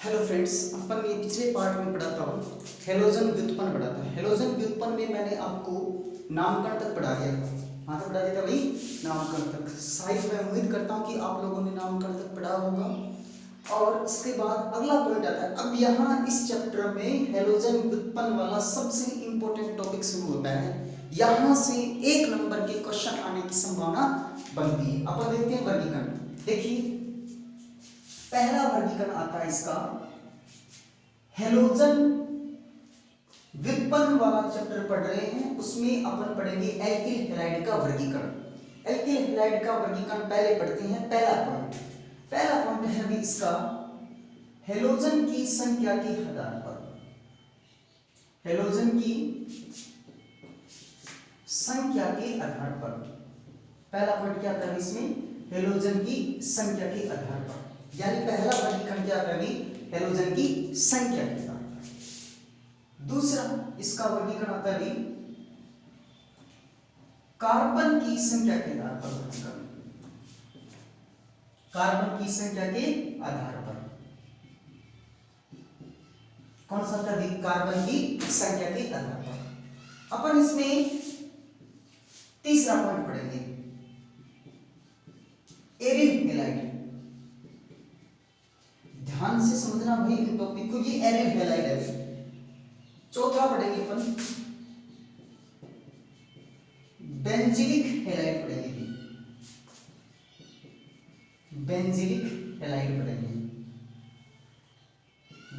Hello friends, अपन ने पिछले part में पढ़ा था हेलोजन व्युत्पन्न पढ़ा था। हेलोजन व्युत्पन्न में मैंने आपको नामकरण तक पढ़ा दिया था। कहाँ तक पढ़ा दिया था भाई? नामकरण तक। शायद मैं उम्मीद करता हूँ कि आप लोगों ने नामकरण तक पढ़ा होगा। और इसके बाद अगला पॉइंट आता है। अब यहाँ इस चैप्टर में हेलोजन व्युत्पन्न वाला सबसे इंपॉर्टेंट टॉपिक शुरू होता है। यहाँ से 1 नंबर के क्वेश्चन आने की संभावना बनती है। अपन देखते हैं वर्गीकरण। देखिए, पहला वर्गीकरण आता है इसका हेलोजन व्युत्पन्न वाला चैप्टर पढ़ रहे हैं, उसमें अपन पढ़ेंगे एल्किल हैलाइड का वर्गीकरण। एल्किल हैलाइड का वर्गीकरण पहले पढ़ते हैं। पहला पॉइंट है भी इसका हेलोजन की संख्या के आधार पर। हेलोजन की संख्या के आधार पर पहला पॉइंट क्या था इसमें? हेलोजन की संख्या के आधार पर, यानी पहला वर्गीकरण क्या था? हेलोजन की संख्या के आधार पर। दूसरा इसका वर्गीकरण आता है कार्बन की संख्या के आधार पर। कार्बन की संख्या के आधार पर कौन सा था? कार्बन की संख्या के आधार पर। अपन इसमें तीसरा पॉइंट पढ़ेंगे एरिल हैलाइड। ध्यान से समझना भाई इन टॉपिक को, ये एरिल हैलाइड है। चौथा पढ़ेंगे अपन बेंजीलिक हैलाइड पढ़ेंगे। बेंजीलिक हैलाइड पढ़ेंगे।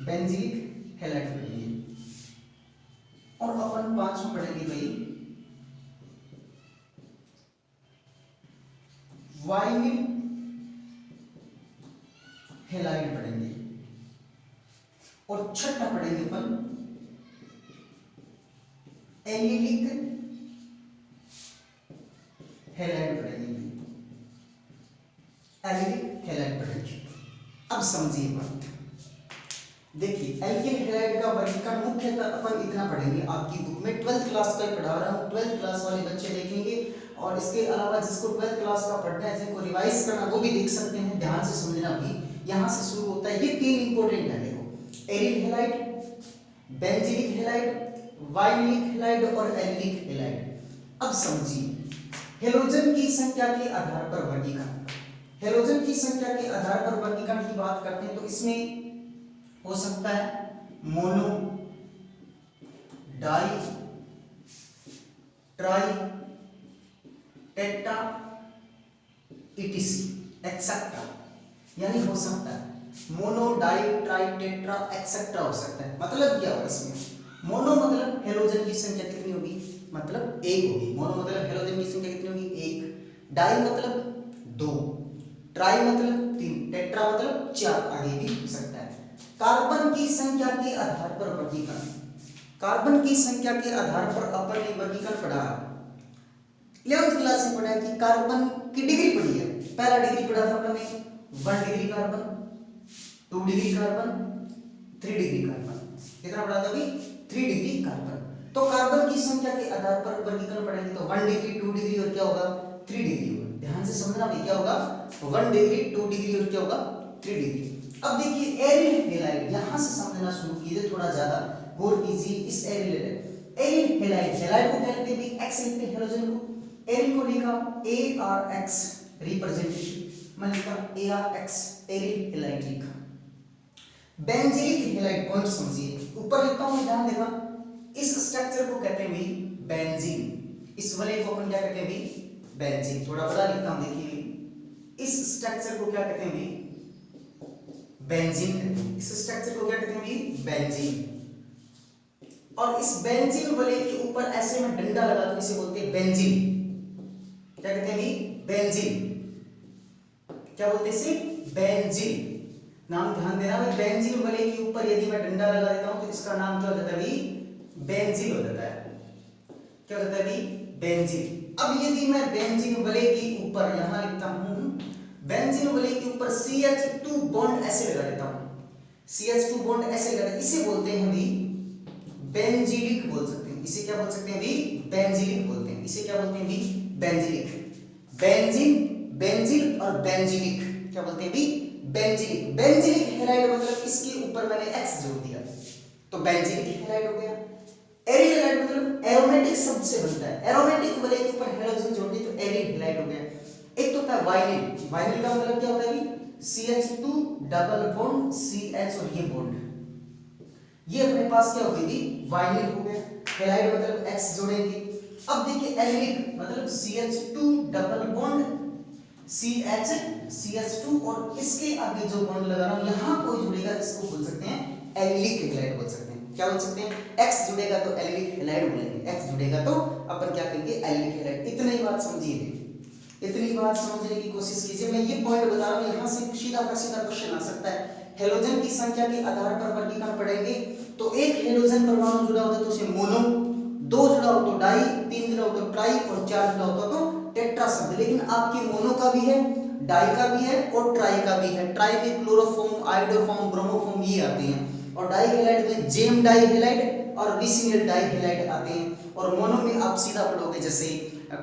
बेंजीलिक हैलाइड पढ़ेंगे। और अपन पांचवा पढ़ेंगे भाई वाइनिल हैलाइड पढ़ेंगे। और छठा पढ़ेंगे अपन एलिलिक हैलाइड पढ़ेंगे। एलिलिक हैलाइड पढ़ेंगे। अब समझिए बात। देखिए, एल्किल हैलाइड का वर्गीकरण मुख्यतः अपन इतना पढ़ेंगे। आपकी बुक में 12th क्लास का पढ़ा रहा हूँ, 12th क्लास वाले बच्चे देखेंगे। और इसके अलावा जिसको 12th क्लास का पढ़ना है, जिनको रिवाइज करना, वो भी देख सकते हैं। ध्यान से समझना भी, यहाँ से शुरू होता है। ये 3 इंपॉर्टेंट है। देखो, aryl halide, benzylic halide, vinylic halide और एलिलिक हैलाइड। अब समझिए हेलोजन की संख्या के आधार पर वर्गीकरण। हेलोजन की संख्या के आधार पर वर्गीकरण की बात करते हैं तो इसमें हो सकता है mono, di, tri, tetra, ETC, etcetera. यानी हो सकता है mono, di, tri, tetra, etcetera हो सकता है। मतलब क्या होगा इसमें? मोनो मतलब हेलोजन की संख्या कितनी होगी? मतलब 1 होगी। मोनो मतलब हेलोजन की संख्या कितनी होगी? 1। डाई मतलब 2, ट्राई मतलब 3, टेट्रा मतलब 4, आगे भी हो सकता है। कार्बन की संख्या के आधार पर वर्गीकरण। कार्बन की संख्या के आधार पर अपन ने वर्गीकरण पढ़ा। 11th क्लास में पढ़ा है कि कार्बन की डिग्री पढ़ी है। पहला डिग्री पढ़ा था अपन ने 1 degree carbon, 2 degree carbon, 3 degree carbon. कितना पढ़ा था अभी? 3 डिग्री कार्बन। तो कार्बन की संख्या के आधार पर वर्गीकरण पढ़ेंगे तो 1 डिग्री, 2 डिग्री और क्या होगा? 3 डिग्री होगा। ध्यान से समझना भी, क्या होगा? 1 डिग्री, 2 डिग्री और क्या होगा? 3 डिग्री। अब देखिए एरिल हैलाइड, यहां से समझना शुरू कीजिए, थोड़ा ज्यादा गौर कीजिए इस एरिल हैलाइड। हैलाइड को क्या लिखते हैं? एक्स लिखते हैं। हेलोजन को, एरिल को लिखा ARX रिप्रेजेंटेशन, मैंने लिखा ARX, एरिल हैलाइड लिखा। बेंजीलिक हैलाइड पॉइंट समझिए, ऊपर लिखता हूं, ध्यान देना। इस स्ट्रक्चर को कहते हैं भी बेंजीन। इस वाले को अपन क्या कहते हैं भी? बेंजीन। थोड़ा बड़ा लिखता हूं, देखिए। इस स्ट्रक्चर को क्या कहते हैं भी? बेंजीन। इस स्ट्रक्चर को क्या कहते हैं भी? बेंजीन। और इस बेंजीन वाले के ऊपर ऐसे में डंडा लगा तो इसे बोलते हैं बेंजीन। क्या कहते हैं भी? बेंजीन। क्या बोलते हैं इसे? बेंजीन। नाम ध्यान देना, मैं बेंजीन वाले के ऊपर यदि मैं डंडा लगा देता हूं तो इसका नाम क्या हो जाता है भी? बेंजीन हो जाता है। क्या हो जाता है भी? बेंजीन। अब यदि मैं बेंजीन वाले के ऊपर यहां लिखता हूं, बेंजीन वाले के ऊपर CH2 बॉन्ड ऐसे लगा देता हूं, CH2 बॉन्ड ऐसे लगा, इसे बोलते हैं भी बेंजीलिक बोल सकते हैं। इसे क्या बोल सकते हैं भी? बेंजीलिक बोलते हैं। इसे क्या बोलते हैं भी? बेंजीलिक। बेंजीन, बेंजील और बेंजीलिक क्या बोलते हैं भी? बेंजीलिक, बेंजीलिक हैलाइड मतलब इसके ऊपर मैंने एक्स जोड़ दिया तो बेंजीलिक हैलाइड हो गया। एरिल हैलाइड मतलब एरोमेटिक शब्द से बनता है, एरोमेटिक वाले के ऊपर हेलोजन जोड़ दी तो एरिल हैलाइड हो गया। एक तो होता है वाइनिल, वाइनिल का मतलब क्या होता है कि CH2 डबल बॉन्ड CH और ये बॉन्ड, ये अपने पास क्या हो गई थी वाइनिल हो गया। हैलाइड मतलब X जोड़ेंगे। अब देखिए एलिलिक मतलब CH2 डबल बॉन्ड CH2 और इसके आगे जो बॉन्ड लगा रहा हूं यहां कोई जुड़ेगा इसको बोल सकते हैं एलिलिक हैलाइड बोल सकते हैं। क्या बोल सकते हैं? X जुड़ेगा तो एलिलिक हैलाइड बोलेंगे, X जुड़ेगा तो अपन क्या कहेंगे एलिलिक हैलाइड। इतना ही बात समझिए, इतनी बात समझने की कोशिश कीजिए। मैं ये पॉइंट बता रहा हूं, यहां से सीधा का सीधा क्वेश्चन आ सकता है। हेलोजन की संख्या के आधार पर वर्गीकरण पढ़ेंगे तो एक हेलोजन परमाणु जुड़ा होता है तो उसे मोनो, दो जुड़ा हो तो डाई, तीन जुड़ा हो तो ट्राई और चार जुड़ा होता तो टेट्रा शब्द। लेकिन आपके मोनो का भी है, डाई का भी है और ट्राई का भी है। ट्राई में क्लोरोफॉर्म, आयोडोफॉर्म, ब्रोमोफॉर्म ये आते हैं और डाई हैलाइड में जेम डाई हैलाइड और विसिनिल डाई हैलाइड आते हैं। और मोनो में आप सीधा पढ़ोगे जैसे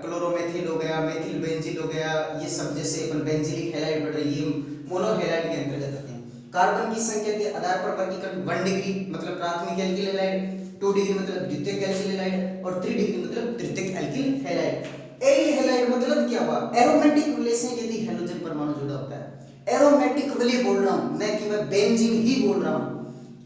क्लोरोमेथिल हो गया, मेथिल बेंजील हो गया, ये सब जैसे अपन बेंजीलिक हैलाइड पढ़ रहे ये मोनो हैलाइड के अंतर्गत आते हैं। कार्बन की संख्या के आधार पर वर्गीकरण 1 डिग्री मतलब प्राथमिक एल्किल हैलाइड, 2 डिग्री मतलब द्वितीयक एल्किल हैलाइड और 3 डिग्री मतलब तृतीयक एल्किल हैलाइड। एरिल हैलाइड मतलब क्या हुआ? एरोमेटिक वलय से यदि हेलोजन परमाणु जुड़ा होता है। एरोमेटिक वलय बोल रहा हूं, न कि मैं बेंजीन ही बोल रहा हूं,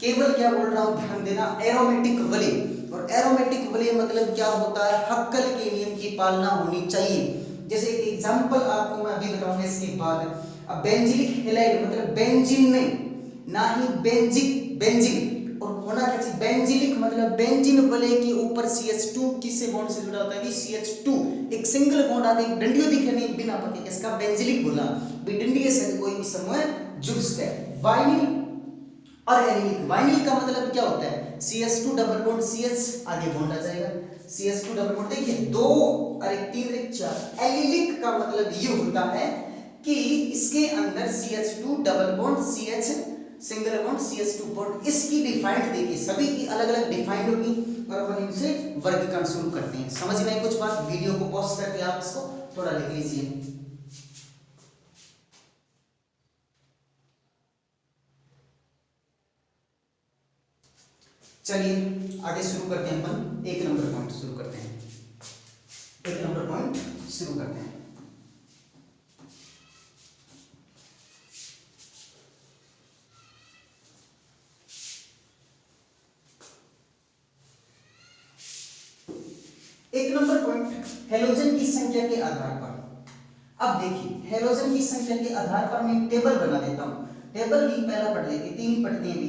केवल क्या बोल रहा हूं ध्यान देना, एरोमेटिक वलय। और एरोमेटिक वलय मतलब क्या होता है? हक्कल के नियम की पालना होनी चाहिए। जैसे एक एग्जांपल आपको मैं अभी बताऊंगा इसके बाद। अब बेंजीलिक हैलाइड मतलब बेंजीन नहीं, ना ही बेंजिक, बेंजीन और होना क्या चाहिए बेंजीलिक मतलब बेंजीन वलय के ऊपर CH2 किससे बॉन्ड से जुड़ा होता है कि CH2 एक सिंगल बॉन्ड आते डंडियों दिखे नहीं बिना पके इसका बेंजीलिक बोला। डंडिये से कोई भी समूह जुड़ सकता है। वाइनिल और एलिलिक, वाइनिल का मतलब क्या होता है? CH2 डबल बॉन्ड CH आगे बॉन्ड आ जाएगा, CH2 डबल बॉन्ड देखिए 2 और 1 3 1 4। एलिलिक का मतलब ये होता है कि इसके अंदर CH2 double bond CH single bond CH2 bond. इसकी डिफाइंड देखिए, सभी की अलग-अलग डिफाइंड होगी और अपन इनसे वर्गीकरण शुरू करते हैं। समझ में कुछ बात? वीडियो को पॉज करके आप इसको थोड़ा लिख लीजिए। चलिए आगे शुरू करते हैं अपन। 1 नंबर पॉइंट शुरू करते हैं, 1 नंबर पॉइंट शुरू करते हैं। एक नंबर पॉइंट हेलोजन की संख्या के आधार पर। अब देखिए हेलोजन की संख्या के आधार पर मैं टेबल बना देता हूं। टेबल भी पहला पढ़ लेते, 3 पढ़ते हैं भी,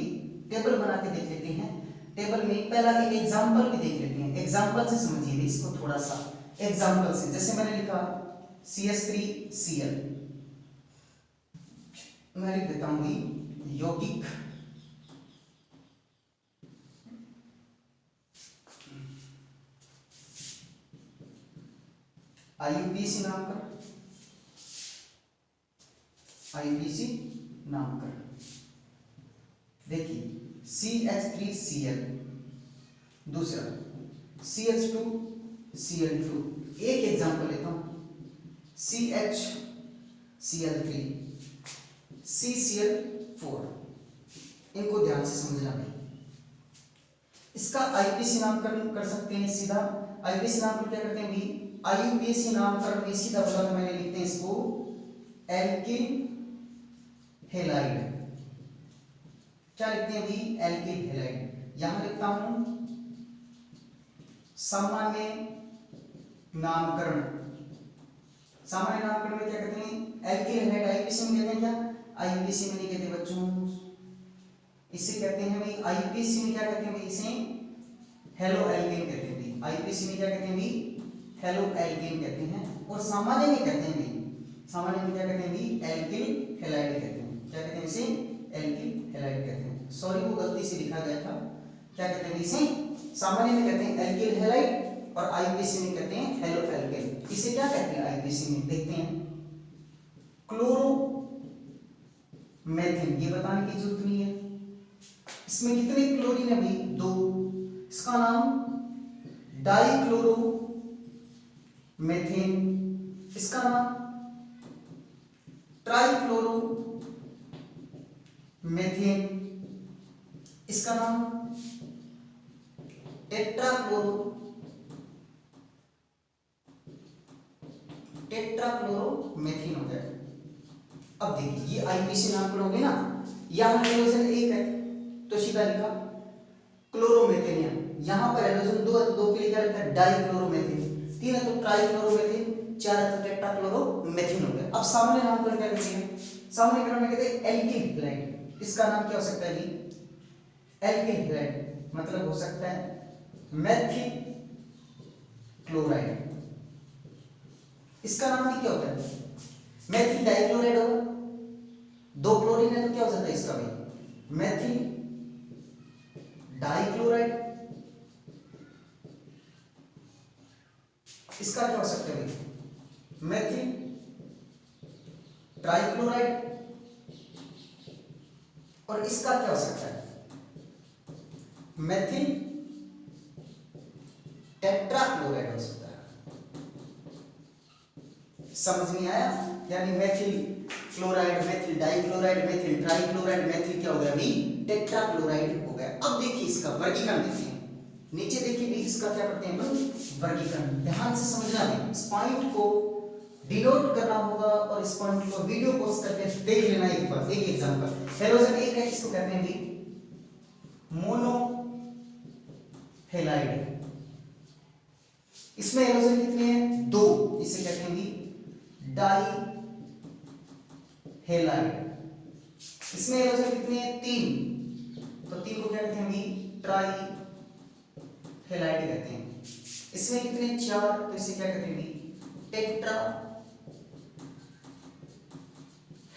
टेबल बना के देख लेते हैं। टेबल में पहला एक एग्जांपल भी देख लेते हैं। एग्जांपल से समझिए इसको थोड़ा सा, एग्जांपल से जैसे मैंने लिखा CH3Cl, मैं लिख देता हूं यौगिक IUPAC नामकरण। देखिए CH3Cl, दूसरा CH2Cl2, एक एग्जांपल लेता हूं CHCl3, CCl4। इनको ध्यान से समझना भाई। इसका IUPAC नामकरण कर सकते हैं सीधा। IUPAC नामकरण क्या करते हैं भाई? IUPAC नामकरण भी सीधा बोला तो मैंने लिखते हैं इसको एल्किल हैलाइड। क्या लिखते हैं भाई? Alkyl halide. यहां लिखता हूं सामान्य नामकरण। सामान्य नामकरण में क्या कहते हैं? Alkyl halide. IUPAC में कहते हैं क्या? IUPAC में नहीं कहते बच्चों, इसे कहते हैं भाई IUPAC में क्या कहते हैं भाई? इसे हेलो एल्केन कहते हैं भाई। IUPAC में क्या कहते हैं भाई? हेलो एल्केन कहते हैं। और सामान्य में कहते हैं भाई, सामान्य में क्या कहते हैं भाई? एल्किल हैलाइड कहते हैं। क्या कहते हैं इसे? एल्किल हैलाइड कहते हैं। सॉरी वो गलती से लिखा गया था। क्या कहते हैं इसे? सामान्य में कहते हैं एल्किल हैलाइड और IUPAC में कहते हैं हेलो एल्केन। इसे क्या कहते हैं IUPAC में? देखते हैं क्लोरोमेथिन, ये बताने की जरूरत नहीं है। इसमें कितने क्लोरीन है भाई? 2। इसका नाम डाइक्लोरोमेथेन, इसका नाम ट्राइक्लोरोमेथेन, मेथेन, इसका नाम टेट्राक्लोरोमेथेन हो गया। अब देखिए ये आईपीसी नाम पढ़ोगे ना, यहां हाइड्रोजन एक है तो सीधा लिखा क्लोरोमेथेन, यहां पर हाइड्रोजन दो है तो दो के लिए क्या लिखा है डाइक्लोरोमेथेन, तीन है तो ट्राइक्लोरोमेथेन, चार है तो टेट्राक्लोरोमेथेन हो गया। अब सामने नामकरण क्या करेंगे, सामने क्रम में कहते हैं एल्किल हैलाइड, इसका नाम क्या हो सकता है जी एल्किल हैलाइड, मतलब हो सकता है मेथिल क्लोराइड, इसका नाम भी क्या होता है मेथिल डाइक्लोराइड होगा, दो क्लोरीन है तो क्या हो जाता है इसका भी मेथिल डाइक्लोराइड, इसका क्या हो सकता है मेथिल ट्राइक्लोराइड, और इसका क्या हो सकता है मेथिल टेट्राक्लोराइड हो सकता है। समझ नहीं आया, यानी methyl chloride, methyl dichloride, methyl trichloride, methyl क्या हो गया अभी टेट्राक्लोराइड हो गया। अब देखिए इसका वर्गीकरण देखिए, नीचे देखिए भी इसका क्या करते हैं हम वर्गीकरण, ध्यान से समझना है, इस पॉइंट को डिनोट करना होगा और इस पॉइंट को वीडियो पॉज करके देख लेना एक बार। एक एग्जांपल, हेलोजन एक है, इसको कहते हैं भी मोनो हेलाइड, इसमें हेलोजन कितने हैं दो, इसे कहते हैं भी डाई हेलाइड, इसमें हेलोजन कितने हैं तीन, तो तीन को क्या कहते हैं भी ट्राई हेलाइड कहते हैं, इसमें कितने चार, तो इसे क्या कहते हैं भी टेट्रा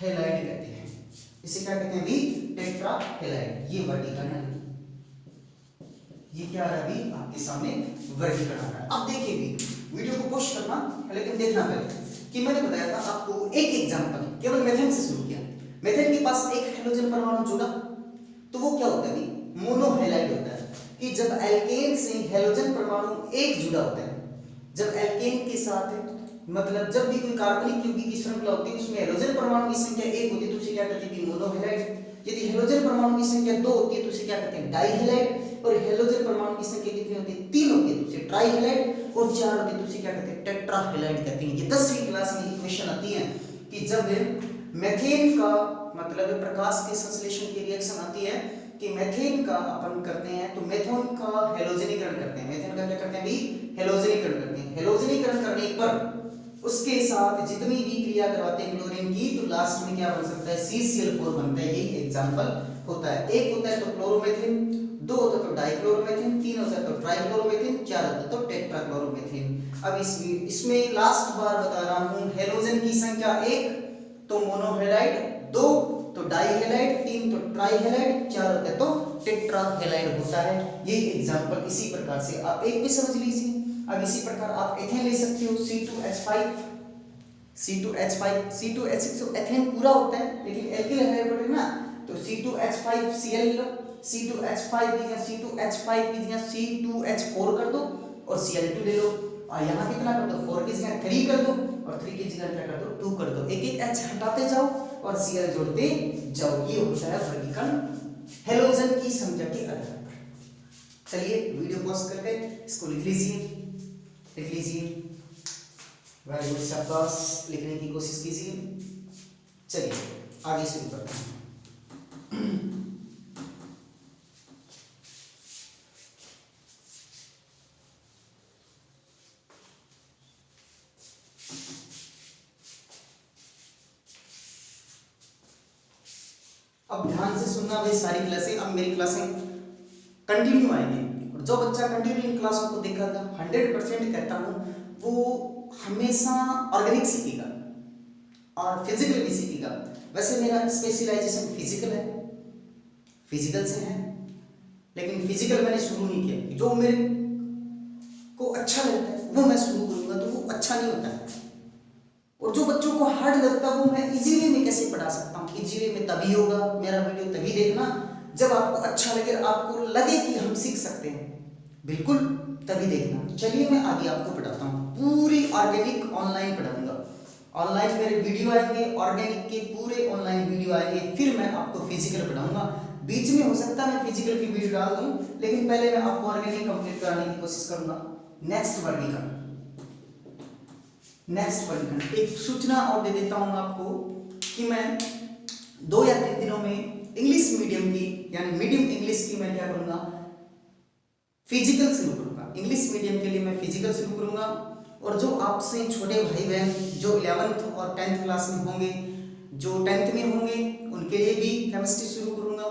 हेलाइड कहते हैं, इसे क्या कहते हैं भी टेट्रा हेलाइड। ये वर्गीकरण है, ये क्या आ रहा है अभी आपके सामने वर्गीकरण आ रहा है। अब देखिए भी वीडियो को पोस्ट करना, लेकिन देखना पहले कि मैंने बताया था आपको एक एग्जांपल केवल मेथेन से शुरू किया, मेथेन के पास एक हाइड्रोजन परमाणु जुड़ा तो वो क्या होता है मोनोहेलाइड होता है, कि जब एल्केन से हाइड्रोजन परमाणु एक जुड़ा होता है, जब एल्केन के साथ मतलब जब भी कोई कार्बनिक यौगिक की श्रृंखला होती है उसमें हाइड्रोजन परमाणु की संख्या एक होती है तो उसे क्या कहते हैं मोनोहेलाइड, यदि हाइड्रोजन परमाणु की संख्या दो होती है तो उसे क्या कहते हैं डाइहेलाइड, और हाइड्रोजन परमाणु की संख्या कितनी होती है तीन होती है तो उसे ट्राइहेलाइड, और चार होती है तो उसे क्या कहते हैं टेट्राहेलाइड कहते हैं। ये 10वीं क्लास में इक्वेशन आती है कि जब मेथेन का मतलब प्रकाश के संश्लेषण की रिएक्शन आती है कि मेथेन का अपन करते हैं तो मेथेन का हेलोजनीकरण करते हैं, मेथेन का क्या करते हैं भी हेलोजनीकरण करते हैं, हेलोजनीकरण करने पर उसके साथ जितनी भी क्रिया करवाते हैं क्लोरीन की तो लास्ट में क्या बन सकता है CCl4 बनता है। यही एग्जांपल होता है, एक होता है तो क्लोरोमेथेन, दो होता है तो डाइक्लोरोमेथेन, तीन होता है तो ट्राइक्लोरोमेथेन, चार होता है तो टेट्राक्लोरोमेथेन। अब इसमें लास्ट बार बता रहा हूं हेलोजन की संख्या एक तो मोनोहेलाइड, दो तो डाइहेलाइड, तीन तो ट्राइहेलाइड, चार होता है तो टेट्राहेलाइड होता है। यही एग्जांपल इसी प्रकार से आप एक भी समझ लीजिए। अब इसी प्रकार आप एथेन ले सकते हो C2H5, C2H6 एथेन पूरा होता है लेकिन एल्किल हाइड्रोजन ना तो C2H5Cl लो, C2H5 की जगह C2H5 की जगह C2H4 कर दो और Cl2 ले लो, और यहाँ कितना कर दो 4 की जगह 3 कर दो और 3 की जगह क्या कर दो 2 कर दो, एक एक H हटाते जाओ और Cl जोड़ते जाओ। ये होता है वर्गीकरण हेलोजन की संख्या के आधार पर। चलिए वीडियो पॉज करके इसको लिख लीजिए, लिख लीजिए, वेरी गुड, शाबाश, लिखने की कोशिश कीजिए। चलिए आगे शुरू करते हैं। अब ध्यान से सुनना भाई सारी क्लासें, अब मेरी क्लासें कंटिन्यू आएंगी और जो बच्चा कंटिन्यू इन क्लासों को देखेगा 100% कहता हूँ वो हमेशा ऑर्गेनिक सीखेगा और फिजिकल भी सीखेगा। वैसे मेरा स्पेशलाइजेशन फिजिकल है, फिजिकल से है, लेकिन फिजिकल मैंने शुरू नहीं किया, जो मेरे को अच्छा लगता है वो मैं शुरू करूँगा तो वो अच्छा नहीं होता है, और जो बच्चों को हार्ड लगता है वो मैं इजी वे में कैसे पढ़ा सकता हूँ। इजी वे में तभी होगा, मेरा वीडियो तभी देखना जब आपको अच्छा लगे, आपको लगे कि हम सीख सकते हैं, बिल्कुल तभी देखना। चलिए मैं आगे आपको पढ़ाता हूँ, पूरी ऑर्गेनिक ऑनलाइन पढ़ाऊंगा, ऑनलाइन मेरे वीडियो आएंगे, ऑर्गेनिक के पूरे ऑनलाइन वीडियो आएंगे, फिर मैं आपको फिजिकल पढ़ाऊंगा। बीच में हो सकता है मैं फिजिकल की वीडियो डाल दूं, लेकिन पहले मैं आपको ऑर्गेनिक कंप्लीट कराने की कोशिश करूंगा। नेक्स्ट वर्गीकरण, एक सूचना और दे देता हूं आपको कि मैं 2 या 3 दिनों में इंग्लिश मीडियम की यानी मीडियम इंग्लिश की मैं क्या करूंगा, फिजिकल शुरू करूंगा। इंग्लिश मीडियम के लिए मैं फिजिकल शुरू करूंगा, और जो आपसे छोटे भाई बहन जो 11th और 10th क्लास में होंगे, जो 10th में होंगे उनके लिए भी केमिस्ट्री शुरू करूंगा,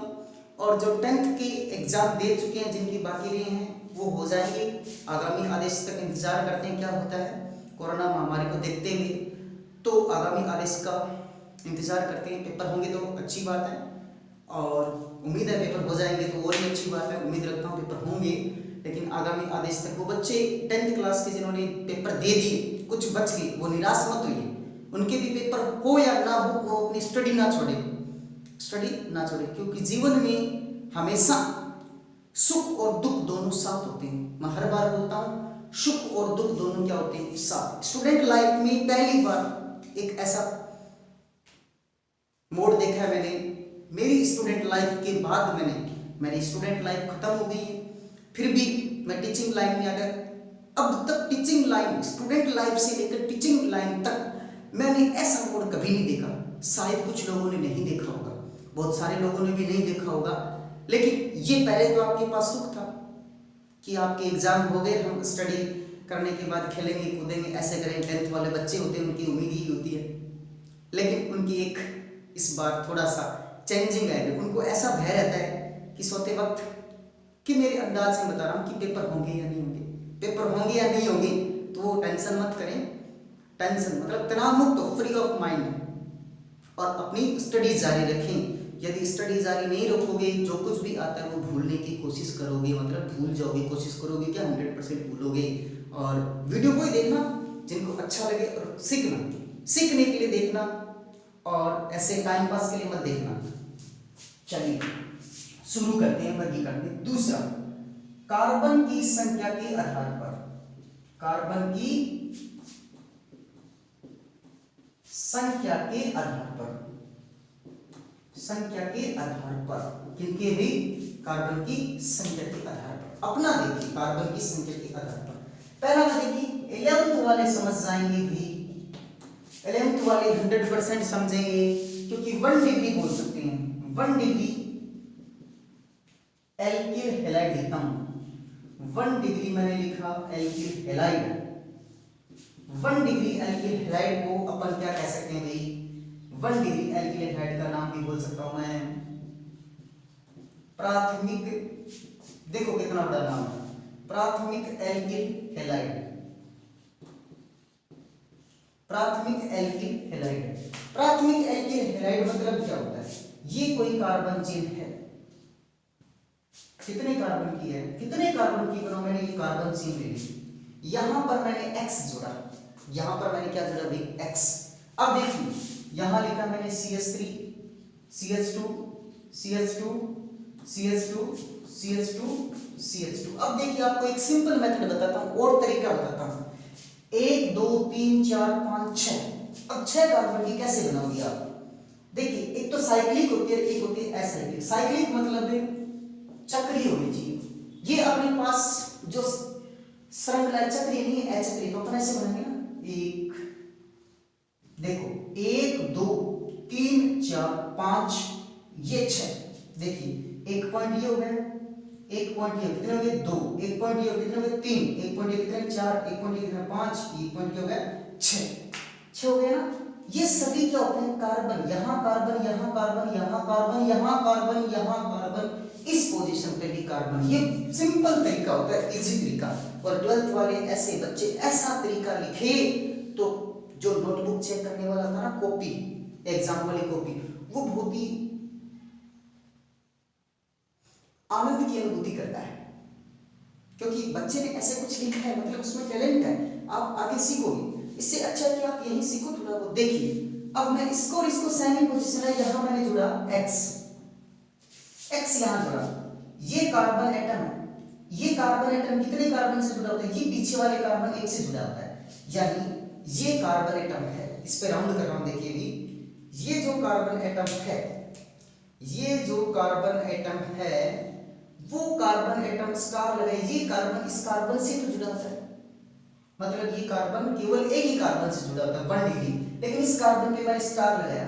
और जो 10th के एग्जाम दे चुके हैं जिनकी बाकी रहे हैं वो हो जाएंगे। आगामी आदेश तक इंतजार करते हैं क्या होता है, कोरोना महामारी को देखते हुए तो आगामी आदेश का इंतजार करते हैं। पेपर होंगे तो अच्छी बात है, और उम्मीद है पेपर हो जाएंगे तो और भी अच्छी बात है। उम्मीद रखता हूँ पेपर होंगे, लेकिन आगामी आदेश तक वो बच्चे 10th क्लास के जिन्होंने पेपर दे दिए, कुछ बच गए, वो निराश मत होइए। उनके भी पेपर हो या ना हो, वो अपनी स्टडी ना छोड़े, क्योंकि जीवन में हमेशा सुख और दुख दोनों साथ होते हैं। मैं हर बार बोलता हूँ, सुख और दुख दोनों क्या होते हैं, साथ। स्टूडेंट लाइफ में पहली बार एक ऐसा मोड़ देखा है मैंने, मेरी स्टूडेंट लाइफ के बाद मेरी स्टूडेंट लाइफ खत्म हो गई है, फिर भी मैं टीचिंग लाइन में आ गया। अब तक टीचिंग लाइन, स्टूडेंट लाइफ से लेकर टीचिंग लाइन तक मैंने ऐसा मोड़ कभी नहीं देखा। शायद कुछ लोगों ने नहीं देखा होगा, बहुत सारे लोगों ने भी नहीं देखा होगा, लेकिन ये पहले तो आपके पास सुख था कि आपके एग्जाम हो गए, हम स्टडी करने के बाद खेलेंगे कूदेंगे ऐसे करेंगे। 10th वाले बच्चे होते हैं, उनकी उम्मीद ही होती है, लेकिन उनकी एक इस बार थोड़ा सा चेंजिंग आएगा। उनको ऐसा भय रहता है कि सोते वक्त कि मेरे अंदाज से बता रहा हूँ कि पेपर होंगे या नहीं होंगे, पेपर होंगे या नहीं होंगे, तो वो टेंशन मत करें। टेंशन मतलब तनाव मुक्त, फ्री ऑफ माइंड, और अपनी स्टडी जारी रखें। यदि स्टडी जारी नहीं रखोगे, जो कुछ भी आता है वो भूलने की कोशिश करोगे, मतलब भूल जाओगे, कोशिश करोगे क्या 100% भूलोगे। और वीडियो को ही देखना जिनको अच्छा लगे, और सीखने के लिए देखना, और ऐसे टाइम पास के लिए मत देखना। चलिए शुरू करते हैं वर्गीकरण। दूसरा, कार्बन की संख्या के आधार पर, कार्बन की संख्या के आधार पर किनके भी, कार्बन की संख्या के आधार पर। अपना देखिए कार्बन की संख्या के आधार पर। पहला देखिए 11th वाले समझ जाएंगे भी, 11th वाले 100% समझेंगे, क्योंकि 1 डिग्री बोल सकते हैं। 1 डिग्री एल्किल हैलाइड लिखता हूं, 1 डिग्री मैंने लिखा alkyl halide. 1 degree alkyl halide को अपन क्या कह सकते हैं भाई, 1 डिग्री एल्किल हैलाइड का नाम भी बोल सकता हूं मैं प्राथमिक, देखो कितना बड़ा नाम है, प्राथमिक एल्किल हैलाइड। प्राथमिक एल्किल हैलाइड मतलब क्या होता है, ये कोई कार्बन चेन है, कितने कार्बन की है, कितने कार्बन की बनो, मैंने ये कार्बन चेन ले ली, यहां पर मैंने X जोड़ा, यहां पर मैंने क्या जोड़ा भाई, X। अब देखिए यहां लिखा मैंने CH3 CH2 CH2 CH2 CH2 CH2। अब देखिए आपको एक सिंपल मेथड बताता हूं और तरीका बताता हूं। 1 2 3 4 5 6। अब 6 कार्बन की कैसे बनाओगे आप, देखिए एक तो साइक्लिक होती है, एक होती है एसाइक्लिक। साइक्लिक मतलब चक्रीय होनी चाहिए। ये अपने पास जो श्रृंखला चक्रीय नहीं है, अचक्रीय, तो अपन ऐसे बनाएंगे ना, एक देखो 1 2 3 4 5 ये 6। देखिए एक पॉइंट ये हो गया, एक पॉइंट ये कितने हो गए 2, एक पॉइंट ये कितने हो गए 3, एक पॉइंट ये कितने 4, एक पॉइंट ये कितने 5, एक पॉइंट ये हो गया 6 हो गया ना। ये सभी क्या होते हैं, कार्बन, यहां कार्बन, यहां कार्बन, यहां कार्बन, यहां कार्बन, यहां कार्बन, इस पोजीशन पे भी कार्बन। ये सिंपल तरीका होता है, इजी तरीका। और 12th वाले ऐसे बच्चे ऐसा तरीका लिखे तो जो नोटबुक चेक करने वाला था ना, कॉपी, एग्जाम वाली कॉपी, वो बहुत ही आनंद की अनुभूति करता है, क्योंकि बच्चे ने ऐसे कुछ लिखा है, मतलब उसमें टैलेंट है, आप आगे सीखोगे। इससे अच्छा है कि आप यही सीखो थोड़ा बहुत। देखिए अब मैं इसको और इसको सेमी पोजीशन है, यहां मैंने जुड़ा X यहां जुड़ा, ये कार्बन एटम है, ये कार्बन एटम कितने कार्बन से जुड़ा होता है, ये पीछे वाले कार्बन 1 से जुड़ा होता है, यानी ये कार्बन एटम है, इस पे राउंड कर रहा हूं, देखिए भी ये जो कार्बन एटम है, ये जो कार्बन एटम है वो कार्बन एटम स्टार लगे, ये कार्बन इस कार्बन से तो जुड़ा होता है, मतलब ये कार्बन केवल एक ही कार्बन से जुड़ा होता है 1 डिग्री, लेकिन इस कार्बन पे मैंने स्टार लगाया।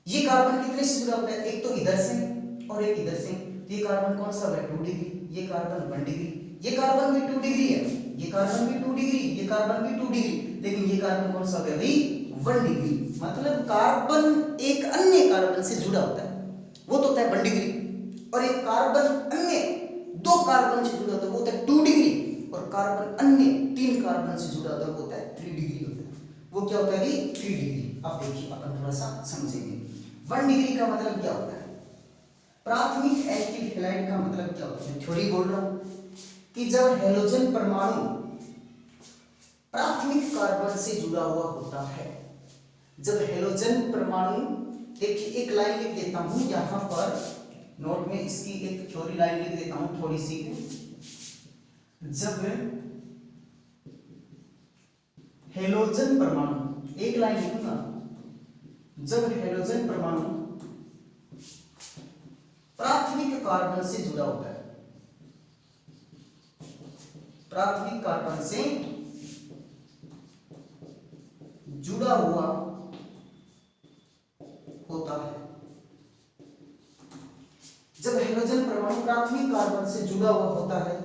ये कार्बन कितने से जुड़ा होता है, एक तो इधर से और एक इधर से, ये कार्बन कौन सा है 2 डिग्री, ये कार्बन 1 डिग्री, ये कार्बन भी 2 डिग्री है, ये कार्बन भी 2 डिग्री, ये कार्बन भी 2 डिग्री, लेकिन ये कार्बन कौन सा है भाई 1 डिग्री, मतलब कार्बन एक अन्य कार्बन से जुड़ा होता है, वो तो होता है 1 डिग्री, और एक कार्बन अन्य 2 कार्बन से जुड़ा होता है वो होता है 2 डिग्री, और कार्बन अन्य 3 कार्बन से जुड़ा होता है वो होता है 3 डिग्री होता है। वो क्या होता है भाई 3 डिग्री। अब देखिए अपन थोड़ा सा समझेंगे 1 डिग्री का मतलब क्या होता है। प्राथमिक एल्किल हैलाइड का मतलब क्या होता है, थ्योरी बोल रहा हूं कि जब हेलोजन परमाणु प्राथमिक कार्बन से जुड़ा हुआ होता है, जब हेलोजन परमाणु, देखिए एक लाइन लिख देता हूं यहां पर नोट में, इसकी एक थ्योरी लाइन लिख देता हूं थोड़ी सी, जब हेलोजन परमाणु, एक लाइन लिखूंगा, जब हेलोजन परमाणु प्राथमिक कार्बन से जुड़ा होता है, प्राथमिक कार्बन से जुड़ा हुआ होता है, जब हेलोजन परमाणु प्राथमिक कार्बन से जुड़ा हुआ होता है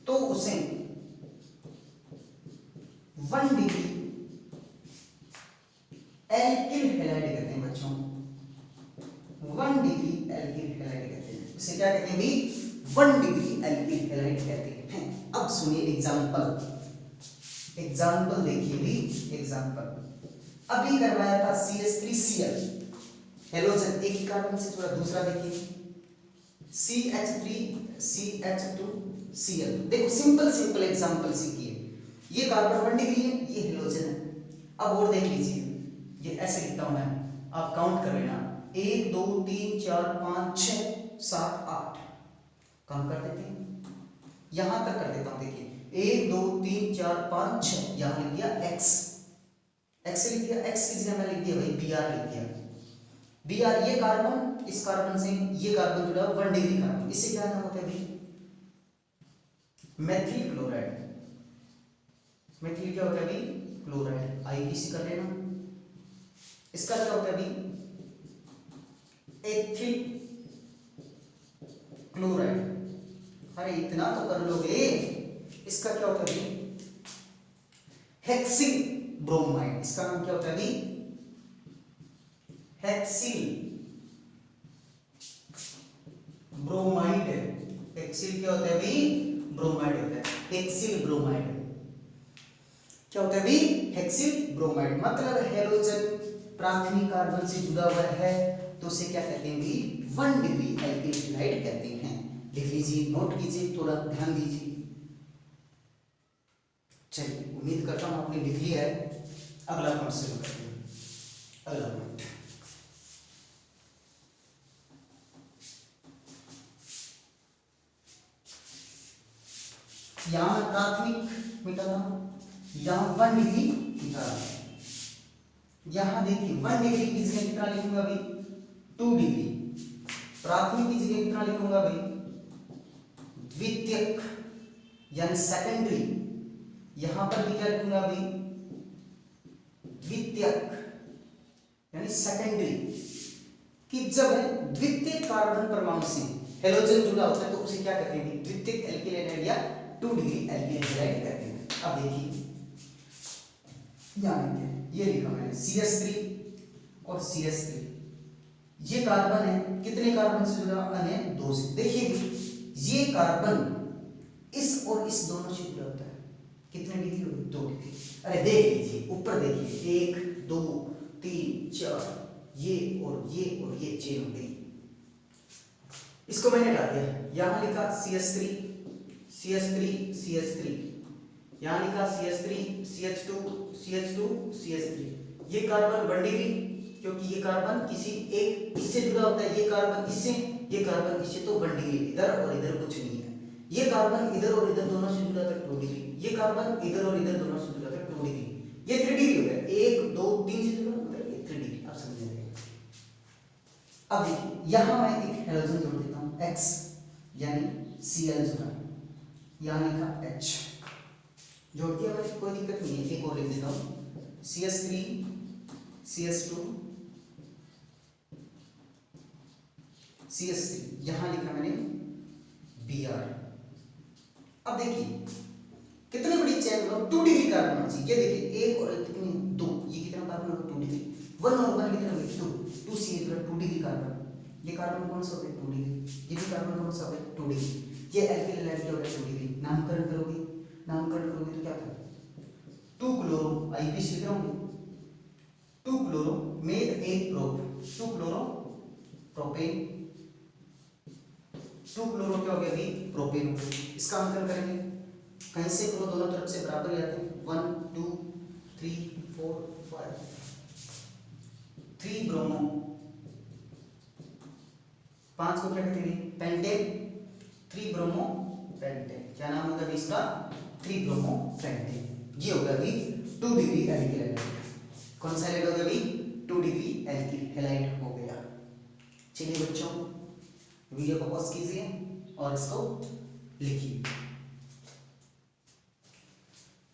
तो उसे 1 डिग्री एल्किल हैलाइड कहते हैं बच्चों, 1 डिग्री एल्किल हैलाइड कहते हैं, इसे क्या कहते हैं भाई 1 डिग्री एल्किल हैलाइड कहते हैं। अब सुनिए एग्जांपल, एग्जांपल देखिए भी, एग्जांपल अभी करवाया था CH3Cl, हेलोजन एक ही कार्बन से जुड़ा, दूसरा देखिए CH3CH2Cl, देखो सिंपल सिंपल एग्जांपल सीखिए, ये कार्बन 1 डिग्री है, ये हेलोजन है। अब और देख लीजिए, ये ऐसे लिखता हूं मैं, आप काउंट कर लेना, 1 2 3 4 5 6 7 8, कम कर देते हैं, यहां तक कर देता हूं, देखिए 1 2 3 4 5 6, यहां लिख दिया x, x लिख दिया, x की जगह मैं लिख दिया भाई Br लिख दिया, Br ये कार्बन इस कार्बन से, ये कार्बन जुड़ा 1 डिग्री कार्बन, इससे क्या नाम होता है भाई मेथिल क्लोराइड, मेथिल क्या होता है भाई क्लोराइड, IPC कर लेना। इसका क्या होता है भाई एथिल क्लोराइड, अरे इतना तो कर लोगे। इसका क्या होता है भाई हेक्सिल ब्रोमाइड, इसका नाम क्या होता है भाई हेक्सिल ब्रोमाइड, हेक्सिल क्या होता है भाई ब्रोमाइड होता है, हेक्सिल ब्रोमाइड क्या होता है भाई हेक्सिल ब्रोमाइड, मतलब हेलोजन प्राथमिक कार्बन से जुड़ा हुआ है तो उसे क्या कहते हैं भाई 1 डिग्री एल्किल हैलाइड कहते हैं। लिख लीजिए, नोट कीजिए, थोड़ा ध्यान दीजिए। चलिए उम्मीद करता हूं आपने लिख लिया है। अगला पॉइंट शुरू करते हैं। अगला पॉइंट यहां प्राथमिक मिटा रहा, यहां 1 डिग्री मिटा रहा, यहां देखिए 1 डिग्री की जगह कितना लिखूंगा भाई 2 डिग्री, प्राथमिक की जगह कितना लिखूंगा भाई द्वितीयक यानी सेकेंडरी, यहां पर भी क्या लिखूंगा भाई द्वितीयक यानी सेकेंडरी, कि जब द्वितीय कार्बन परमाणु से हेलोजन जुड़ा होता है तो उसे क्या कहते हैं द्वितीयक एल्किल हैलाइड या 2 डिग्री एल्किल हैलाइड कहते हैं। अब देखिए यहां ये लिखा मैंने CH3 और CH3, ये कार्बन है, कितने कार्बन से जुड़ा है 2 से। देखिए ये कार्बन इस और इस दोनों से जुड़ा होता है, कितने डिग्री हो 2 डिग्री। अरे देख लीजिए ऊपर देखिए 1 2 3 4, ये और ये चेन हो गई, इसको मैंने हटा दिया, यहां लिखा CH3 CH3 CH3, यहां लिखा CH3 CH2 CH2 CH3, ये कार्बन 1 डिग्री क्योंकि ये कार्बन किसी एक इससे जुड़ा होता है, ये कार्बन इससे, ये कार्बन इससे, तो 1 डिग्री इधर और इधर कुछ नहीं है। ये कार्बन इधर और इधर दोनों से जुड़ा था 2 डिग्री, ये कार्बन इधर और इधर दोनों से जुड़ जाता है 2 डिग्री, ये 3 डिग्री हो गया, 1 2 3 से जुड़ा मतलब ये 3 डिग्री, आप समझ जाएंगे। अब देखिए यहां मैं एक हेलोजन जोड़ देता हूं X यानी Cl जुड़ा, यहां लिखा H जोड़ दिया मैंने, कोई दिक्कत नहीं है। एक और लिख देता हूं CS3 CS2 CS3, यहां लिखा मैंने Br। अब देखिए कितनी बड़ी चेन हो, 2 डिग्री कार्बन होना चाहिए। ये देखिए एक और कितनी 2, ये कितना कार्बन होगा 2 डिग्री, 1 और 1 कितना होगा 2, 2 C 2 डिग्री कार्बन। ये कार्बन कौन सा होगा 2 डिग्री, ये भी कार्बन कौन सा होगा 2 डिग्री, ये एल्किल हैलाइड होगा 2 डिग्री। नामकरण करोगे तो क्या था 2 क्लोरो, आईपीसी लिख रहा हूं 2 chloro meth 1 prop, 2 chloro propane, 2 chloro क्या हो गया अभी प्रोपेन हो गया। इसका अंकन करेंगे, कहीं से करो दोनों तरफ से बराबर ही आते हैं, 1 2 3 4 5, 3 ब्रोमो, 5 को क्या कहते हैं पेंटेन, 3 ब्रोमो पेंटेन, क्या नाम होगा इसका 3 ब्रोमो पेंटेन। ये होगा अभी 2 डिग्री एल्किल हैलाइड। कौन सा हैलाइड होगा अभी 2 डिग्री एल्किल हैलाइड हो गया। चलिए बच्चों वीडियो को पॉज कीजिए और इसको लिखिए।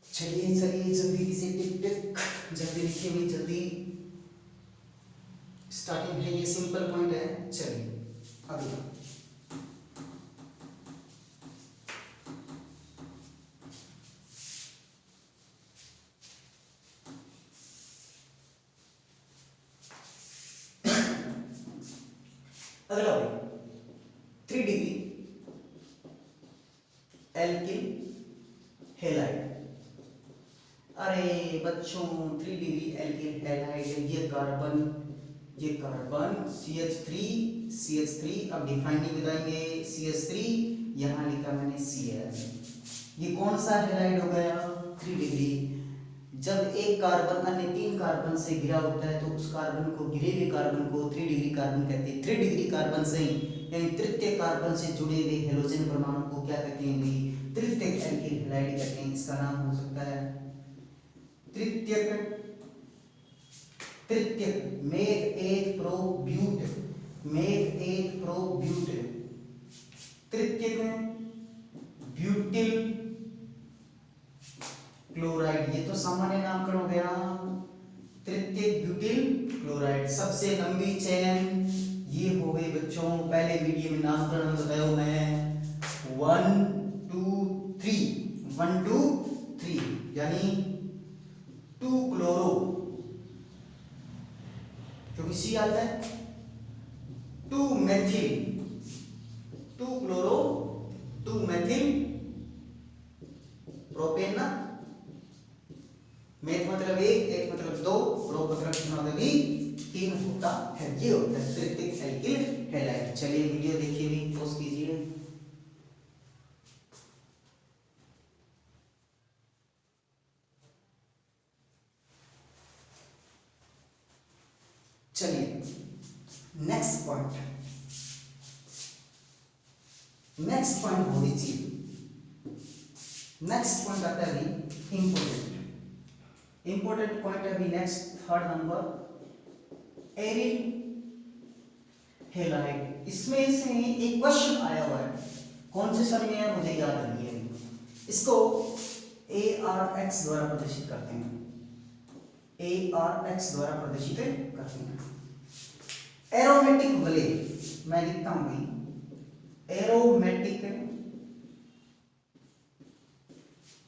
चलिए जल्दी कीजिए, टिक टिक जल्दी लिखिए भाई जल्दी। स्टार्टिंग है, ये सिंपल पॉइंट है। चलिए अगला अगला भाई 3 डिग्री एल्किल हैलाइड। अरे बच्चों 3 डिग्री एल्किल हैलाइड, ये कार्बन CH3 अब डिफाइनिंग बताएंगे CH3, यहां लिखा मैंने Cl। ये कौन सा हैलाइड हो गया 3 डिग्री। जब एक कार्बन अन्य 3 कार्बन से घिरा होता है तो उस कार्बन को, घिरे हुए कार्बन को 3 डिग्री कार्बन कहते हैं। 3 डिग्री कार्बन से यानी तृतीय कार्बन से जुड़े हुए हेलोजन परमाणु को क्या कहते हैं भाई तृतीयक एल्किल हैलाइड कहते हैं। इसका नाम हो सकता है तृतीयक मेथ 1 प्रो ब्यूट, तृतीयक ब्यूटिल क्लोराइड, ये तो सामान्य नामकरण हो गया तृतीयक ब्यूटिल क्लोराइड। सबसे लंबी चेन ये हो गई बच्चों, पहले वीडियो में नामकरण बताया मैं 1 2 3 यानी 2 क्लोरो, क्योंकि सी आता है 2 मेथिल, 2 क्लोरो 2 मेथिल प्रोपेन ना, मेथ मतलब एक मतलब 2, प्रो मतलब कितना होता है 3 होता है। ये होता है तृतीयक एल्किल हैलाइड। चलिए वीडियो देखिए भी, पॉज कीजिए। चलिए नेक्स्ट पॉइंट हो दीजिए। नेक्स्ट पॉइंट आता है अभी इंपॉर्टेंट पॉइंट है अभी next, third number aryl halide. इसमें से एक क्वेश्चन आया हुआ है, कौन से सन में है मुझे याद नहीं है। इसको ARX द्वारा प्रदर्शित करते हैं, ARX द्वारा प्रदर्शित करते हैं। एरोमेटिक वले, मैं लिखता हूं भाई एरोमेटिक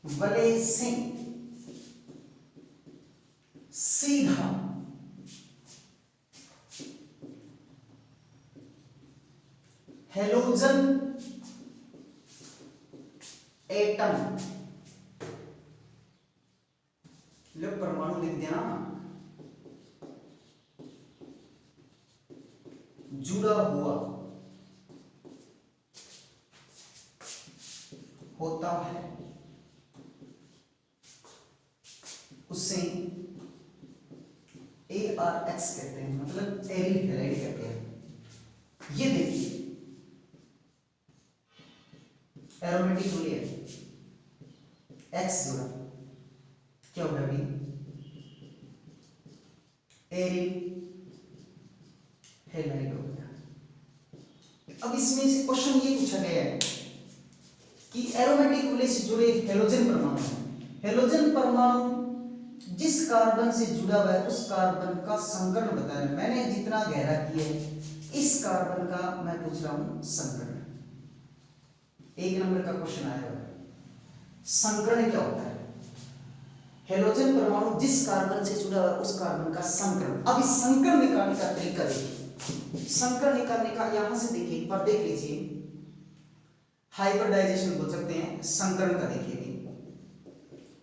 वले से सीधा हेलोजन एटम, परमाणु लिख देना, जुड़ा हुआ होता है, उससे ARX कहते हैं, मतलब एरिल हैलाइड कहते हैं। ये देखिए एरोमेटिक वले है, एक्स जुड़ा, क्या होगा अभी एरिल हैलाइड हो गया। अब इसमें से क्वेश्चन ये पूछा गया है कि एरोमेटिक वैल्यू से जुड़े हेलोजन परमाणु, हेलोजन परमाणु जिस कार्बन से जुड़ा हुआ है उस कार्बन का संकरण बताना। मैंने जितना गहरा किया है इस कार्बन का मैं पूछ रहा हूं संकरण। 1 नंबर का क्वेश्चन आया हुआ है, संकरण क्या होता है? हेलोजन परमाणु जिस कार्बन से जुड़ा हुआ है उस कार्बन का संकरण। अब इस संकरण निकालने का तरीका देखिए, संकरण निकालने का यहां से देखिए, एक बार देख लीजिए, हाइब्रिडाइजेशन बोल सकते हैं, संकरण का देखिए,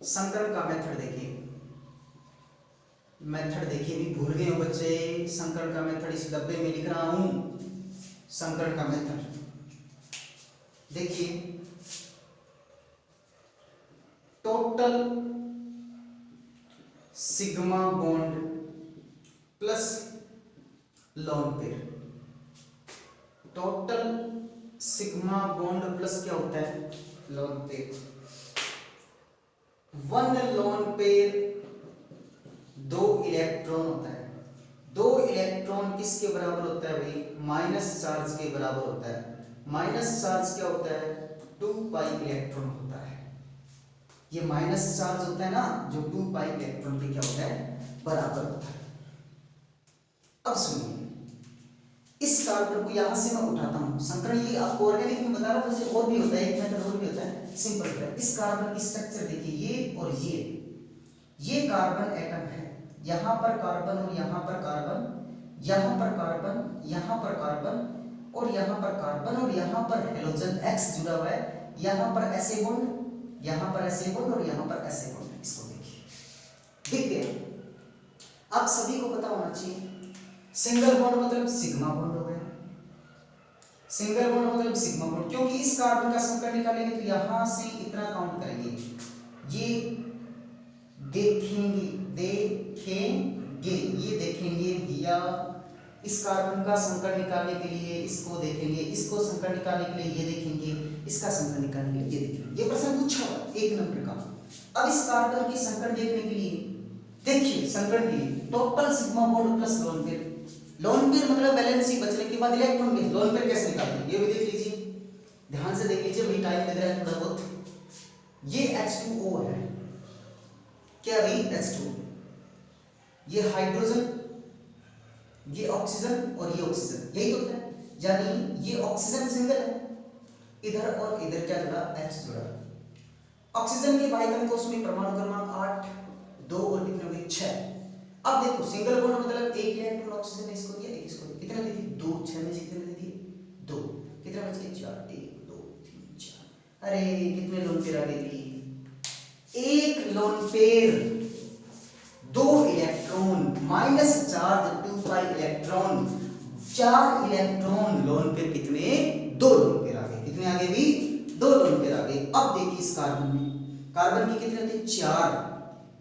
संकरण का मेथड देखिए, मेथड देखिए, भी भूल गए हो बच्चे, संकरण का मेथड इस डब्बे में लिख रहा हूं, संकरण का मेथड देखिए, total sigma bond plus lone pair, total sigma bond plus क्या होता है lone pair, 1 lone pair 2 electron होता है, 2 इलेक्ट्रॉन किसके बराबर होता है भाई, माइनस चार्ज के बराबर होता है, माइनस चार्ज क्या होता है 2 पाई इलेक्ट्रॉन होता है, ये माइनस चार्ज होता है ना जो 2 पाई इलेक्ट्रॉन के क्या होता है बराबर होता है। अब सुनिए, इस कार्बन को यहां से मैं उठाता हूं, संकरण ये आपको ऑर्गेनिक में बता रहा हूं, वैसे और भी होता है, एक मेथड और भी होता है, सिंपल है। इस कार्बन की स्ट्रक्चर देखिए, ये और ये कार्बन एटम है, यहां पर कार्बन और यहां पर कार्बन, यहां पर कार्बन, यहां पर कार्बन और यहां पर कार्बन और यहां पर हेलोजन एक्स जुड़ा हुआ है, यहां पर ऐसे बॉन्ड, यहां पर ऐसे बॉन्ड और यहां पर ऐसे बॉन्ड, इसको देखिए, दिख गया। आप सभी को पता होना चाहिए सिंगल बॉन्ड मतलब सिग्मा बॉन्ड हो गया, सिंगल बॉन्ड मतलब सिग्मा बॉन्ड, क्योंकि इस कार्बन का संकरण निकालेंगे तो यहां से इतना काउंट करेंगे, ये देखेंगे, ये देखेंगे भैया, इस कार्बन का संकरण निकालने के लिए इसको देखेंगे, इसको संकरण निकालने के लिए ये देखेंगे, इसका संकरण निकालने के लिए ये देखेंगे। ये प्रश्न पूछा हुआ 1 नंबर का। अब इस कार्बन की संकरण देखने के लिए देखिए, संकरण के लिए total sigma bond plus lone pair, lone pair मतलब वैलेंसी बचने के बाद इलेक्ट्रॉन के लोन पेयर कैसे निकालते हैं ये भी देख लीजिए, ध्यान से देख लीजिए, वही टाइम लग रहा है थोड़ा बहुत। ये H2O है, क्या भाई H2O, ये हाइड्रोजन, ये ऑक्सीजन और ये ऑक्सीजन, यही तो होता है, यानी ये ऑक्सीजन सिंगल है, इधर और इधर क्या जुड़ा H जुड़ा, ऑक्सीजन के बाइकन कोष में परमाणु क्रमांक 8, 2 और कितने हो गए 6। अब देखो सिंगल बॉन्ड मतलब एक इलेक्ट्रॉन ऑक्सीजन ने इसको दिया, एक इसको दिया, कितने दे दिए 2, 6 में से कितने दे दिए 2, कितने बच गए 4, 1 2 3 4, अरे कितने लोन पेयर आ गए, एक lone pair 2 electron minus charge 2 pi electron, 4 electron lone pair कितने 2 लोन पेयर आ गए, कितने आ गए भी 2 लोन पेयर आ गए। अब देखिए इस कार्बन में, कार्बन की कितने होते हैं 4,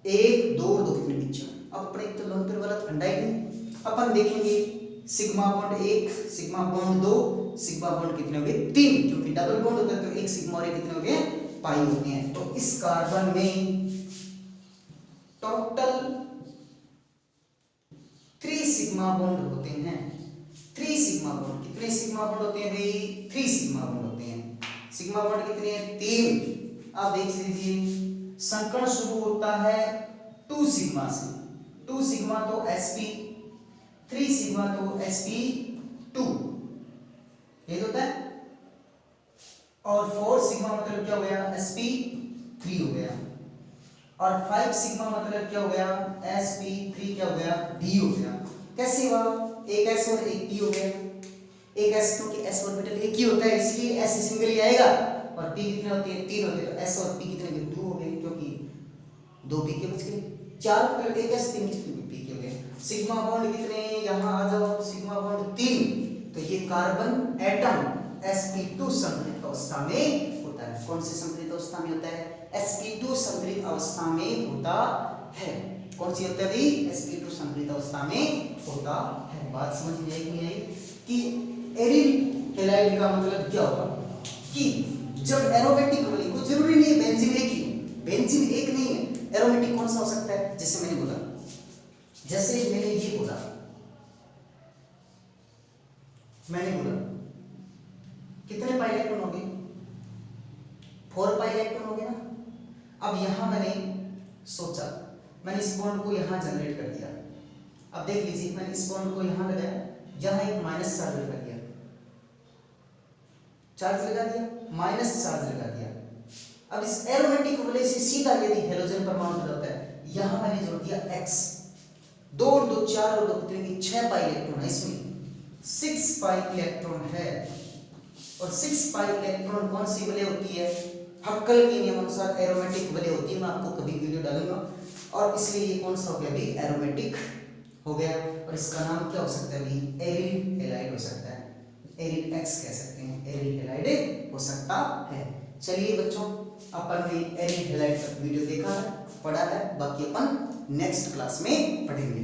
1 2 और 2 कितने भी 4। अब अपने एक तो लोन पेयर वाला ठंडा ही नहीं, अपन देखेंगे sigma bond 1, sigma bond 2, sigma bond कितने हो गए 3, क्योंकि डबल बॉन्ड होता है तो एक सिग्मा और एक कितने हो गए पाई होते हैं। तो इस कार्बन में टोटल 3 सिग्मा बॉन्ड होते हैं, 3 सिग्मा बॉन्ड, कितने सिग्मा बॉन्ड होते हैं भाई 3 सिग्मा बॉन्ड होते हैं, सिग्मा बॉन्ड कितने हैं 3। आप देख लीजिए संकरण शुरू होता है 2 सिग्मा से, 2 सिग्मा तो sp, 3 सिग्मा तो sp2, ये होता है, और 4 सिग्मा मतलब क्या हो गया sp3 हो गया, और 5 सिग्मा मतलब क्या हो गया sp3 क्या हो गया d हो गया। कैसे हुआ, एक s और एक p हो गया, एक s क्योंकि s ऑर्बिटल एक ही होता है इसलिए s सिंगल ही आएगा, और p कितने होते हैं 3 होते हैं, तो s और p कितने गए 2 हो गए, क्योंकि 2 p के बच गए, 4 मतलब एक s 3 p के हो गए। सिग्मा बॉन्ड कितने, यहां आ जाओ, सिग्मा बॉन्ड 3, तो ये कार्बन एटम sp2 संकरित अवस्था में होता है। कौन सी संकरित अवस्था में होता है, sp2 संकरित अवस्था में होता है। कौन सी होता है भाई sp2 संकरित अवस्था में होता है। बात समझ में आई कि नहीं आई, कि एरिल हैलाइड का मतलब क्या होगा, कि जब एरोमेटिक वैल्यू को जरूरी नहीं है बेंजीन एक ही, बेंजीन जैसे मैंने ये बोला, कितने पाई इलेक्ट्रॉन हो गए, 4 पाई इलेक्ट्रॉन हो गए ना। अब यहां मैंने सोचा, मैंने इस बॉन्ड को यहां जनरेट कर दिया। अब देख लीजिए, मैंने इस बॉन्ड को यहां लगाया, यहां एक माइनस चार्ज लगा दिया, माइनस चार्ज लगा दिया। अब इस एरोमेटिक वजह से सीधा यदि हेलोजन परमाणु जुड़ा होता है, यहां मैंने जोड़ दिया x, 2 और 2 4 और 2 कितने, 6 पाई इलेक्ट्रॉन है, इसमें 6 पाई इलेक्ट्रॉन है। और 6 पाई इलेक्ट्रॉन कौन सी वजह होती है, हक्कल के नियम अनुसार एरोमेटिक वजह होती है। मैं आपको कभी वीडियो डालूंगा। और इसलिए ये कौन सा हो गया, अभी एरोमेटिक हो गया। और इसका नाम क्या हो सकता है, अभी एरिल हैलाइड हो सकता है, एरिल एक्स कह सकते हैं, एरिल हैलाइड हो सकता है। चलिए बच्चों, अपन ने एरिल हैलाइड तक वीडियो देखा है, पढ़ा है, बाकी अपन नेक्स्ट क्लास में पढ़ेंगे।